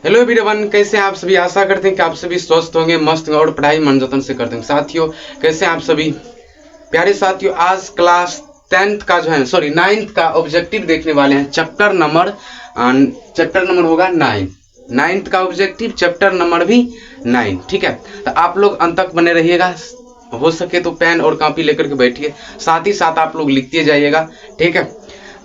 Hello everyone, कैसे हैं आप सभी। आशा करते हैं कि आप सभी स्वस्थ होंगे, मस्त होंगे और पढ़ाई मन जतन से करते हैं। साथियों कैसे हैं आप सभी प्यारे साथियों। आज क्लास 10th का जो है 9th का ऑब्जेक्टिव देखने वाले हैं। चैप्टर नंबर होगा 9th का ऑब्जेक्टिव, चैप्टर नंबर भी 9। ठीक है, तो आप लोग अंत तक बने रहिएगा। हो सके तो पेन और कॉपी लेकर के बैठिए, साथ ही साथ आप लोग लिखते जाइएगा। ठीक है,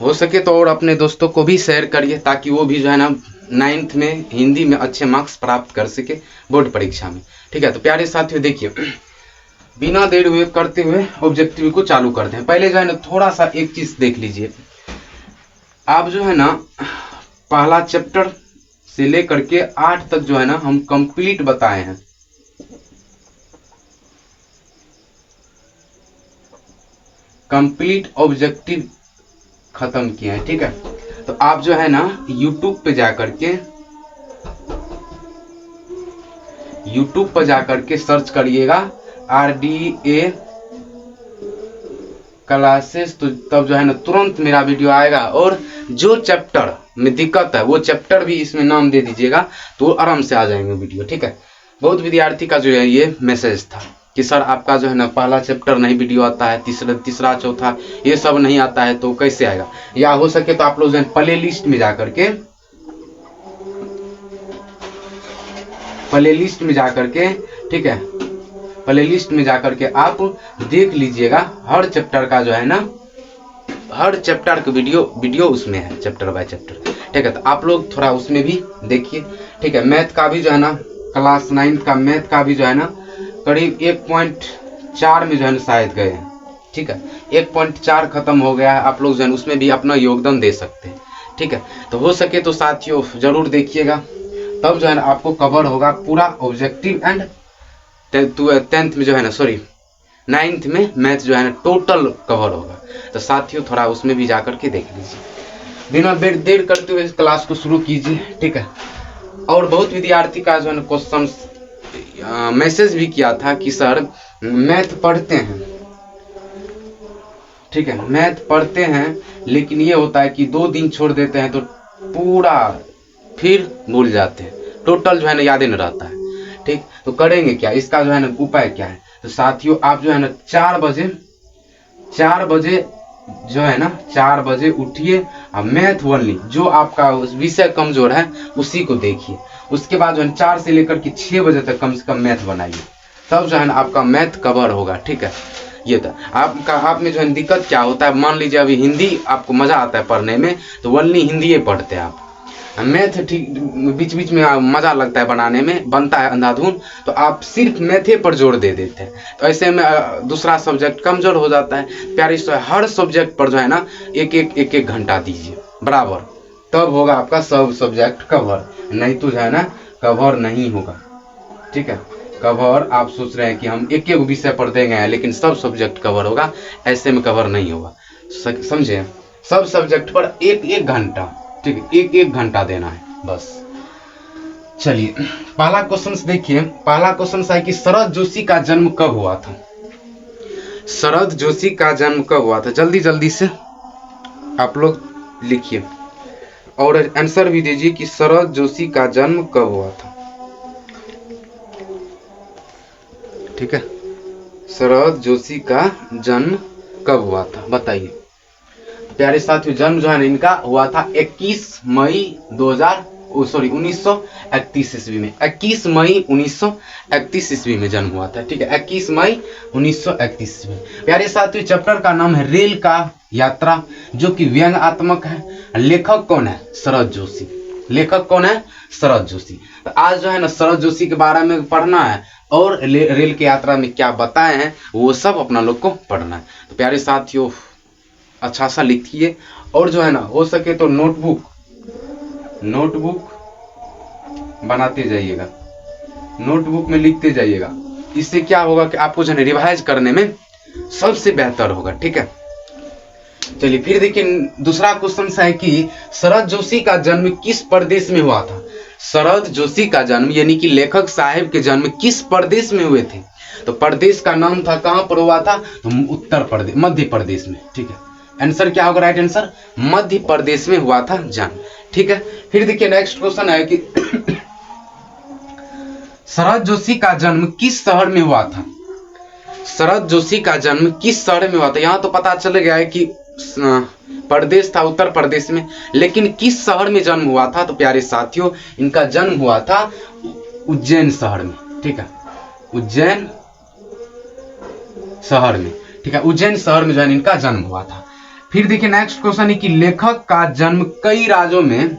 हो सके तो और अपने दोस्तों को भी शेयर करिए ताकि वो भी जो है ना 9th में हिंदी में अच्छे मार्क्स प्राप्त कर सके बोर्ड परीक्षा में। ठीक है, तो प्यारे साथियों देखिए, बिना देर हुए करते हुए ऑब्जेक्टिव को चालू करते हैं। पहले जो है ना थोड़ा सा एक चीज देख लीजिए। आप जो है ना पहला चैप्टर से लेकर के 8 तक जो है ना हम कंप्लीट बताए हैं। कंप्लीट ऑब्जेक्टिव खत्म किए हैं। ठीक है, तो आप जो है ना YouTube पे जाकर के सर्च करिएगा RDA क्लासेस, तो तब जो है ना तुरंत मेरा वीडियो आएगा। और जो चैप्टर में दिक्कत है वो चैप्टर भी इसमें नाम दे दीजिएगा तो आराम से आ जाएंगे वीडियो। ठीक है, बहुत विद्यार्थी का जो है ये मैसेज था कि सर आपका जो है ना पहला चैप्टर नहीं वीडियो आता है, तीसरा चौथा ये सब नहीं आता है, तो कैसे आएगा। या हो सके तो आप लोग जो है प्ले लिस्ट में जाकर के ठीक है, प्ले लिस्ट में जाकर के आप देख लीजिएगा। हर चैप्टर का जो है ना हर चैप्टर का वीडियो उसमें है, चैप्टर बाय चैप्टर। ठीक है, तो आप लोग थोड़ा उसमें भी देखिए। ठीक है, मैथ का भी जो है ना क्लास 9 का मैथ का भी जो है ना करीब 1.4 में जो है शायद गए हैं। ठीक है, 1.4 खत्म हो गया है। आप लोग जो है उसमें भी अपना योगदान दे सकते हैं। ठीक है, तो हो सके तो साथियों जरूर देखिएगा, तब जो है ना आपको कवर होगा पूरा ऑब्जेक्टिव। एंड 10th में जो है ना 9th में मैथ जो है ना टोटल कवर होगा। तो साथियों थोड़ा उसमें भी जाकर के देख लीजिए। बिना देर करते हुए इस क्लास को शुरू कीजिए। ठीक है, और बहुत विद्यार्थी का जो है ना क्वेश्चन मैसेज भी किया था कि सर मैथ पढ़ते हैं। ठीक है, मैथ पढ़ते हैं लेकिन ये होता है कि 2 दिन छोड़ देते हैं तो पूरा फिर भूल जाते हैं, टोटल जो है ना याद नहीं रहता है। ठीक, तो करेंगे क्या, इसका जो है ना उपाय क्या है। तो साथियों आप जो है ना 4 बजे उठिए और मैथ ओनली जो आपका विषय कमजोर है उसी को देखिए। उसके बाद जो है 4 से लेकर के 6 बजे तक कम से कम मैथ बनाइए, तब जो है ना आपका मैथ कवर होगा। ठीक है, ये था आप में जो है दिक्कत क्या होता है। मान लीजिए अभी हिंदी आपको मजा आता है पढ़ने में तो ओनली हिंदी पढ़ते हैं आप। मैथ ठीक बीच बीच में मजा लगता है बनाने में, बनता है अंधाधुन, तो आप सिर्फ मैथे पर जोर दे देते हैं, तो ऐसे में दूसरा सब्जेक्ट कमजोर हो जाता है। प्यारे हर सब्जेक्ट पर जो है ना एक घंटा दीजिए बराबर, तब होगा आपका सब सब्जेक्ट कवर। नहीं तो जो है ना कवर नहीं होगा। ठीक है, कवर आप सोच रहे हैं कि हम एक विषय पर देंगे लेकिन सब सब्जेक्ट कवर होगा, ऐसे में कवर नहीं होगा। समझे, सब सब्जेक्ट पर एक घंटा, ठीक है, एक घंटा देना है बस। चलिए पहला क्वेश्चन देखिए। पहला क्वेश्चन है कि शरद जोशी का जन्म कब हुआ था। शरद जोशी का जन्म कब हुआ था, जल्दी से आप लोग लिखिए और आंसर भी दीजिए कि शरद जोशी का जन्म कब हुआ था। ठीक है, शरद जोशी का जन्म कब हुआ था बताइए। प्यारे साथियों जन्म जो है इनका हुआ था 21 मई 1931 ईस्वी में। 21 मई 1931 ईस्वी में जन्म हुआ था। ठीक है, 21 मई 1931 ईस्वी में। प्यारे साथियों चैप्टर का नाम है रेल का यात्रा, जो कि व्यंग्यात्मक है। लेखक कौन है, शरद जोशी। लेखक कौन है, शरद जोशी। तो आज जो है ना शरद जोशी के बारे में पढ़ना है और रेल की यात्रा में क्या बताए हैं वो सब अपना लोग को पढ़ना है। तो प्यारे साथियों अच्छा सा लिखिए और जो है ना हो सके तो नोटबुक बनाते जाइएगा, नोटबुक में लिखते जाइएगा। इससे क्या होगा कि आपको जो है रिवाइज करने में सबसे बेहतर होगा। ठीक है, चलिए फिर देखिए दूसरा क्वेश्चन है कि शरद जोशी का जन्म किस प्रदेश में हुआ था। शरद जोशी का जन्म यानी कि लेखक साहब के जन्म किस प्रदेश में हुए थे। तो प्रदेश का नाम था, कहां पर हुआ था, तो उत्तर प्रदेश, मध्य प्रदेश में। ठीक है, आंसर क्या होगा, राइट आंसर मध्य प्रदेश में हुआ था जन्म। ठीक है, फिर देखिए नेक्स्ट क्वेश्चन है कि शरद जोशी का जन्म किस शहर में हुआ था? शरद जोशी का जन्म किस शहर में हुआ था? यहाँ तो पता चल गया है कि प्रदेश था उत्तर प्रदेश में, लेकिन किस शहर में जन्म हुआ था? तो प्यारे साथियों, इनका जन्म हुआ था उज्जैन शहर में। ठीक है, उज्जैन शहर में। ठीक है, उज्जैन शहर में जो है इनका जन्म हुआ था। फिर देखिए नेक्स्ट क्वेश्चन है कि लेखक का जन्म कई राज्यों में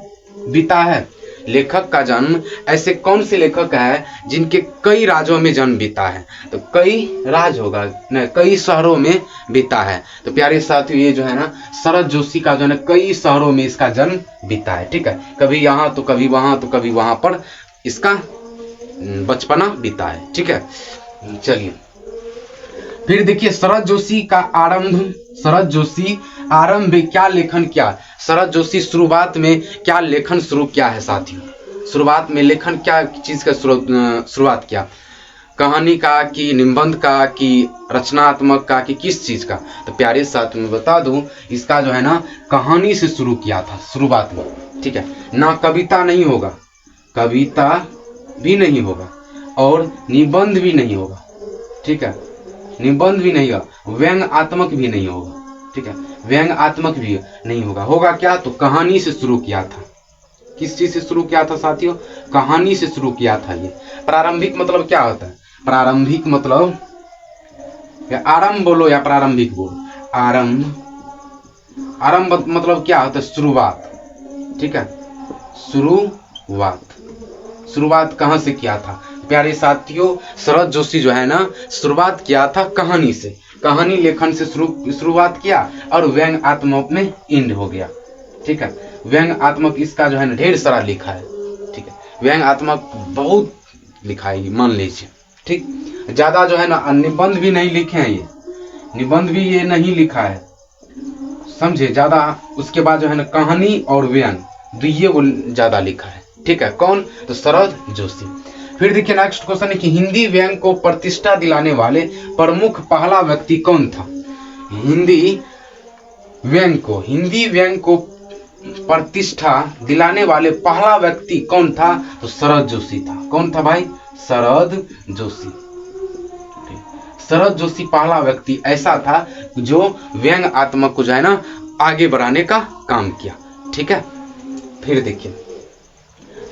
बीता है। लेखक का जन्म, ऐसे कौन से लेखक है जिनके कई राज्यों में जन्म बीता है? तो कई राज्य होगा न, कई शहरों में बीता है। तो प्यारे साथियों, ये जो है ना शरद जोशी का जो है ना कई शहरों में इसका जन्म बीता है। ठीक है, कभी यहाँ तो कभी वहां तो कभी वहां पर इसका बचपना बीता है। ठीक है, चलिए फिर देखिए शरद जोशी का आरंभ, शरद जोशी आरंभ में क्या लेखन किया? शरद जोशी शुरुआत में क्या लेखन शुरू किया है साथियों? शुरुआत में लेखन क्या चीज का शुरुआत किया? कहानी का कि निबंध का कि रचनात्मक का कि किस चीज का? तो प्यारे साथियों मैं बता दूं, इसका जो है ना कहानी से शुरू किया था शुरुआत में। ठीक है, ना कविता नहीं होगा, कविता भी नहीं होगा और निबंध भी नहीं होगा। ठीक है, निबंध भी नहीं होगा, व्यंग्यात्मक भी नहीं होगा। ठीक है, व्यंग्यात्मक भी नहीं होगा। होगा क्या? तो कहानी से शुरू किया था। किस चीज से शुरू किया था साथियों? कहानी से शुरू किया था। ये प्रारंभिक मतलब क्या होता है? प्रारंभिक मतलब या आरंभ बोलो या प्रारंभिक बोलो, आरंभ। आरंभ मतलब क्या होता है? शुरुआत। ठीक है, शुरुआत। शुरुआत कहां से किया था? प्यारे साथियों, शरद जोशी जो है ना शुरुआत किया था कहानी से, कहानी लेखन से शुरुआत किया और व्यंग्यात्मक में एंड हो गया। ठीक है, व्यंग्यात्मक इसका जो है ना ढेर सारा लिखा है। ठीक है, व्यंग्यात्मक बहुत लिखा है, मान लीजिए। ठीक, ज्यादा जो है ना निबंध भी नहीं लिखे हैं, ये निबंध भी ये नहीं लिखा है, समझे? ज्यादा उसके बाद जो है ना कहानी और व्यंग ये वो ज्यादा लिखा है। ठीक है, कौन? तो शरद जोशी। फिर देखिए नेक्स्ट क्वेश्चन है कि हिंदी व्यंग को प्रतिष्ठा दिलाने वाले प्रमुख पहला व्यक्ति कौन था? हिंदी व्यंग को प्रतिष्ठा दिलाने वाले पहला व्यक्ति कौन था? तो शरद जोशी था। कौन था भाई? शरद जोशी। शरद जोशी पहला व्यक्ति ऐसा था जो व्यंग्यात्मक को जो है ना आगे बढ़ाने का काम किया। ठीक है, फिर देखिए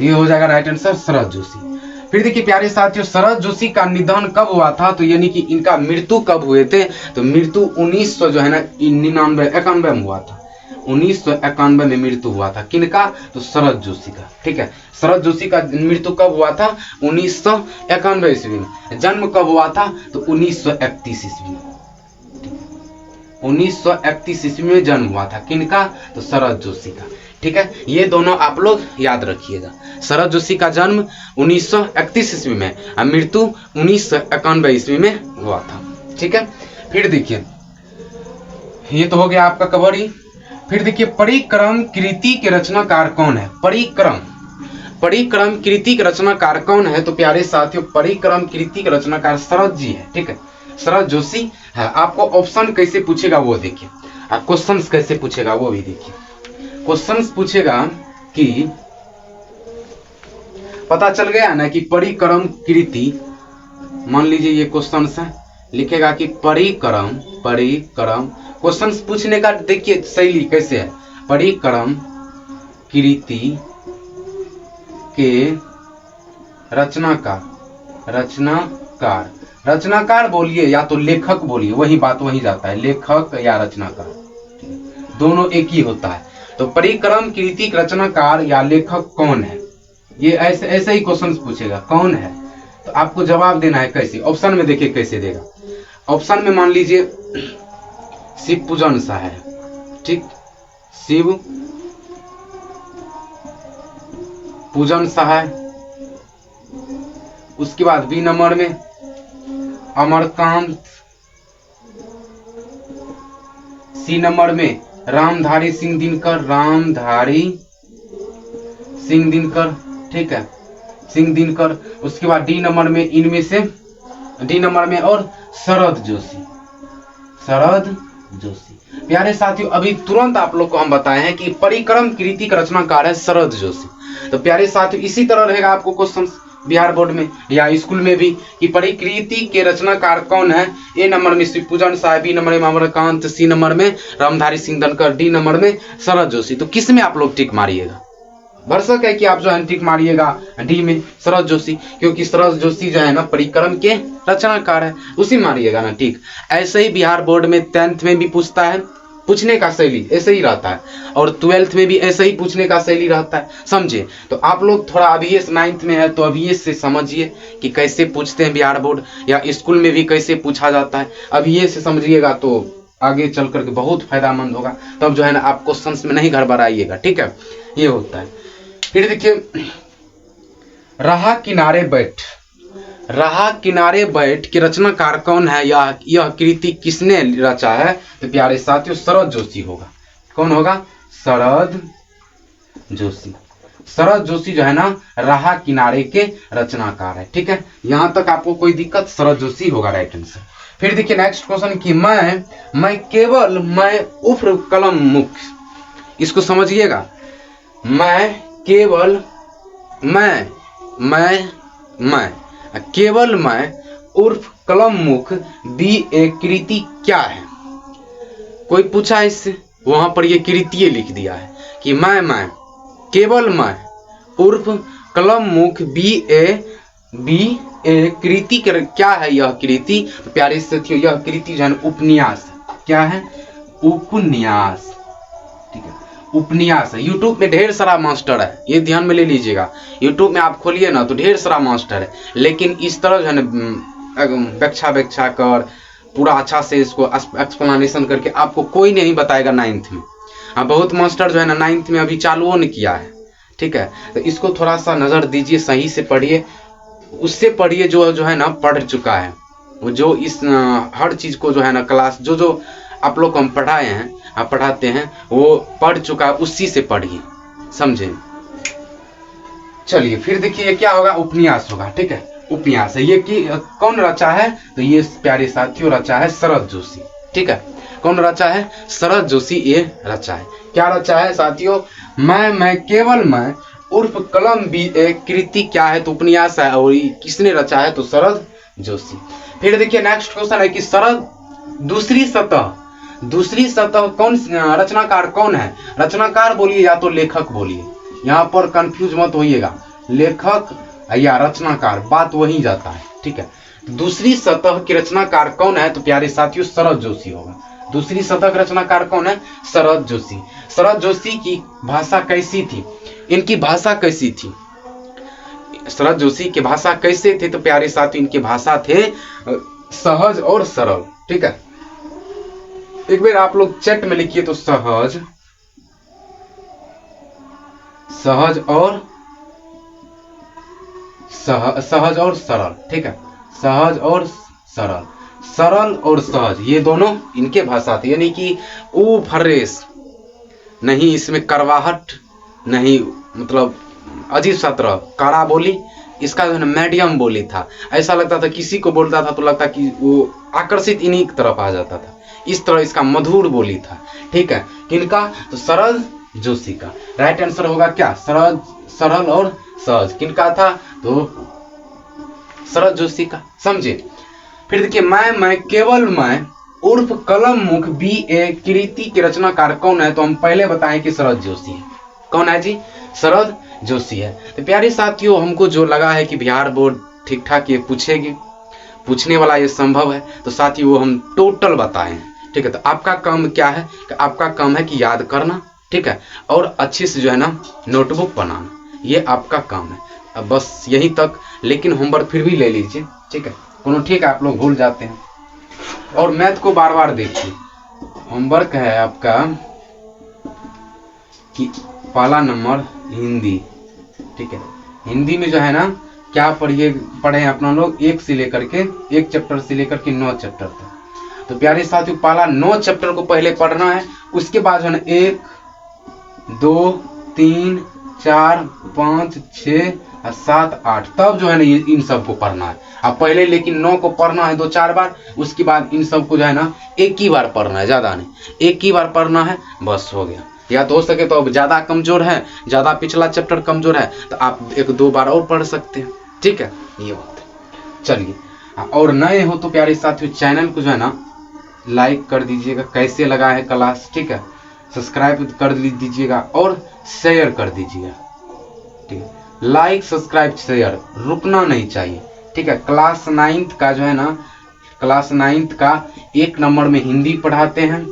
ये हो जाएगा राइट आंसर, शरद जोशी। फिर देखिए प्यारे साथियों, शरद जोशी का निधन कब हुआ था? तो यानी कि इनका मृत्यु कब हुए थे? तो मृत्यु 1900 जो है ना 91 में हुआ था। 1991 में मृत्यु हुआ था। किनका? तो शरद जोशी का। ठीक है, शरद जोशी का मृत्यु कब हुआ था? 1991 ईस्वी में। जन्म कब हुआ था? तो 1931 ईस्वी में। 1931 ईस्वी में जन्म हुआ था। किनका? तो शरद जोशी का। ठीक है, ये दोनों आप लोग याद रखिएगा। शरद जोशी का जन्म 1931 ईस्वी में और मृत्यु 1991 ईस्वी में हुआ था। ठीक है, फिर देखिए ये तो हो गया आपका कवर ही। फिर देखिए परिक्रम कृति के रचनाकार कौन है? परिक्रम कृति के रचनाकार कौन है? तो प्यारे साथियों, परिक्रम कृति के रचनाकार शरद जी है। ठीक है, शरद जोशी है। आपको ऑप्शन कैसे पूछेगा वो देखिए, आप क्वेश्चन कैसे पूछेगा वो भी देखिए। क्वेश्चन पूछेगा कि पता चल गया ना कि परिक्रम कृति, मान लीजिए ये क्वेश्चन है, लिखेगा कि परिक्रम क्वेश्चन पूछने का देखिए शैली कैसे है। परिक्रम कृति के रचनाकार बोलिए या तो लेखक बोलिए, वही बात वही जाता है, लेखक या रचनाकार दोनों एक ही होता है। तो परिक्रम कृति रचनाकार या लेखक कौन है? ये ऐसे ही क्वेश्चन पूछेगा, कौन है? तो आपको जवाब देना है कैसे? ऑप्शन में देखिए कैसे देगा। ऑप्शन में मान लीजिए शिव पूजन शाह है। ठीक, शिव पूजन शाह है। उसके बाद बी नंबर में अमरकांत, सी नंबर में रामधारी सिंह दिनकर, ठीक है, सिंह दिनकर। उसके बाद डी नंबर में इनमें से डी नंबर में और शरद जोशी। प्यारे साथियों, अभी तुरंत आप लोग को हम बताए हैं कि परिक्रम कृति का रचनाकार है शरद जोशी। तो प्यारे साथियों, इसी तरह रहेगा आपको क्वेश्चन बिहार बोर्ड में या स्कूल में भी कि प्रकृति के रचनाकार कौन है। ए नंबर में शिवपूजन साय, बी नंबर में अमरकांत, सी नंबर में रामधारी सिंह दिनकर, डी नंबर में शरद जोशी। तो किस में आप लोग टिक मारिएगा? भरसक है कि आप जो है टिक मारिएगा डी में, शरद जोशी, क्योंकि शरद जोशी जो है ना परिक्रम के रचनाकार है, उसी मारिएगा ना टिक। ऐसे ही बिहार बोर्ड में 10th में भी पूछता है, पूछने का शैली ऐसे ही रहता है, और 12th में भी ऐसे ही पूछने का शैली रहता है, समझे। तो आप लोग थोड़ा अभी ये 9th में है तो अभी ये से समझिए कि कैसे पूछते हैं बिहार बोर्ड, या स्कूल में भी कैसे पूछा जाता है। अभी ये से समझिएगा तो आगे चल करके बहुत फायदामंद होगा, तब जो है ना आप क्वेश्चंस में नहीं गड़बड़ाइएगा, ठीक है। ये होता है। फिर देखिए रहा किनारे बैठ, रहा किनारे बैठ के रचनाकार कौन है, यह कृति किसने रचा है? तो प्यारे साथियों शरद जोशी होगा। कौन होगा? शरद जोशी। शरद जोशी जो है ना रहा किनारे के रचनाकार है, ठीक है। यहां तक आपको कोई दिक्कत? शरद जोशी होगा राइट आंसर। फिर देखिए नेक्स्ट क्वेश्चन कि मैं केवल मैं उर्फ कलम मुख, इसको समझिएगा। मैं केवल मैं केवल मैं उर्फ कलम मुख भी एक कृति क्या है? कोई पूछा इससे, वहां पर ये कृति लिख दिया है कि मैं केवल मैं उर्फ कलम मुख भी ए कृति क्या है? यह कृति प्यारे साथियों यह कृति जो है उपन्यास। क्या है? उपन्यास, ठीक है, उपन्यास है। यूट्यूब में ढेर सारा मास्टर है, ये ध्यान में ले लीजिएगा। यूट्यूब में आप खोलिए ना तो ढेर सारा मास्टर है, लेकिन इस तरह जो है ना व्याख्या कर पूरा अच्छा से इसको एक्सप्लेनेशन करके आपको कोई नहीं बताएगा 9th में। हाँ, बहुत मास्टर जो है ना 9th में अभी चालू नहीं किया है, ठीक है। तो इसको थोड़ा सा नजर दीजिए, सही से पढ़िए, उससे पढ़िए जो है ना पढ़ चुका है, वो जो इस हर चीज को जो है ना क्लास जो आप लोग को हम पढ़ाए हैं, आप पढ़ाते हैं, वो पढ़ चुका है, उसी से पढ़िए, समझे। चलिए फिर देखिए क्या होगा? उपन्यास होगा, ठीक है, उपन्यास है। ये कि कौन रचा है? तो ये प्यारे साथियों रचा है शरद जोशी, ठीक है। कौन रचा है? शरद जोशी ये रचा है। क्या रचा है साथियों? मैं केवल मैं उर्फ कलम भी एक कृति क्या है? तो उपन्यास है, और किसने रचा है? तो शरद जोशी। फिर देखिए नेक्स्ट क्वेश्चन है कि शरद दूसरी सतह कौन रचनाकार कौन है? रचनाकार बोलिए या तो लेखक बोलिए, यहाँ पर कंफ्यूज मत होइएगा, लेखक या रचनाकार बात वही जाता है, ठीक है। दूसरी सतह की रचनाकार कौन है? तो प्यारे साथियों शरद जोशी होगा। दूसरी सतह का रचनाकार कौन है? शरद जोशी। शरद जोशी की भाषा कैसी थी? इनकी भाषा कैसी थी? शरद जोशी की भाषा कैसे थे? तो प्यारे साथियों इनकी भाषा थे सहज और सरल, ठीक है। एक बार आप लोग चैट में लिखिए तो सहज और सरल, ठीक है, सहज और सरल, सरल और सहज, ये दोनों इनके भाषा थी। यानी कि वो फर्रेस नहीं, इसमें करवाहट नहीं, मतलब अजीब सा तरह कड़ा बोली, इसका जो है मीडियम बोली था। ऐसा लगता था किसी को बोलता था तो लगता कि वो आकर्षित इन्हीं की तरफ आ जाता था, इस तरह इसका मधुर बोली था, ठीक है। किनका? तो शरद जोशी का। राइट आंसर होगा क्या? सरल और सहज। किनका था? तो शरद जोशी का, समझे। फिर देखिए मैं केवल मैं उर्फ कलम मुख भी एक कृति के रचनाकार कौन है? तो हम पहले बताएं कि शरद जोशी है। कौन है जी? शरद जोशी है। तो प्यारे साथियों हमको जो लगा है कि बिहार बोर्ड ठीक ठाक ये पूछेगी, पूछने वाला ये संभव है, तो साथियों वो हम टोटल बताए हैं, ठीक है। तो आपका काम क्या है? आपका काम है कि याद करना, ठीक है, और अच्छे से जो है ना नोटबुक बनाना, ये आपका काम है। अब बस यहीं तक, लेकिन होमवर्क फिर भी ले लीजिए, ठीक है, कोनो ठीक है, आप लोग भूल जाते हैं। और मैथ को बार बार देखिए। होमवर्क है आपका कि पहला नंबर हिंदी, ठीक है। हिंदी में जो है ना क्या पढ़े अपना लोग 1 से लेकर के 1 चैप्टर से लेकर के 9 चैप्टर तक। तो प्यारे साथियों पहला 9 चैप्टर को पहले पढ़ना है, उसके बाद जो है 1 2 3 4 5 6 7 8 तब जो है ना इन सबको पढ़ना है। अब पहले लेकिन 9 को पढ़ना है 2-4 बार, उसके बाद इन सबको जो है ना एक ही बार पढ़ना है, ज्यादा नहीं, एक ही बार पढ़ना है, बस हो गया। या तो हो सके तो अब ज्यादा कमजोर है, ज्यादा पिछला चैप्टर कमजोर है तो आप 1-2 बार और पढ़ सकते हैं, ठीक है, ये बात है। चलिए, और नए हो तो प्यारे साथियों चैनल को जो है ना लाइक कर दीजिएगा, कैसे लगा है क्लास, ठीक है, सब्सक्राइब कर दीजिएगा और शेयर कर दीजिएगा, ठीक है, लाइक सब्सक्राइब शेयर रुकना नहीं चाहिए, ठीक है। क्लास 9th का जो है ना, क्लास 9th का 1 नंबर में हिंदी पढ़ाते हैं,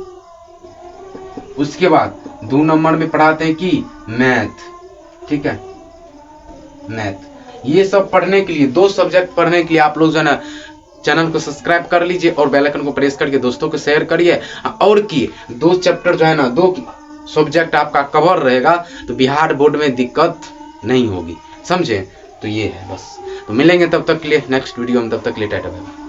उसके बाद 2 नंबर में पढ़ाते हैं कि मैथ, ठीक है, मैथ। ये सब पढ़ने के लिए 2 सब्जेक्ट पढ़ने के लिए आप लोग जो है ना चैनल को सब्सक्राइब कर लीजिए और बेल आइकन को प्रेस करके दोस्तों को शेयर करिए। और कि 2 चैप्टर जो है ना 2 सब्जेक्ट आपका कवर रहेगा तो बिहार बोर्ड में दिक्कत नहीं होगी, समझे। तो ये है बस। तो मिलेंगे तब तक के लिए नेक्स्ट वीडियो में, तब तक के लिए टाटा बाय बाय।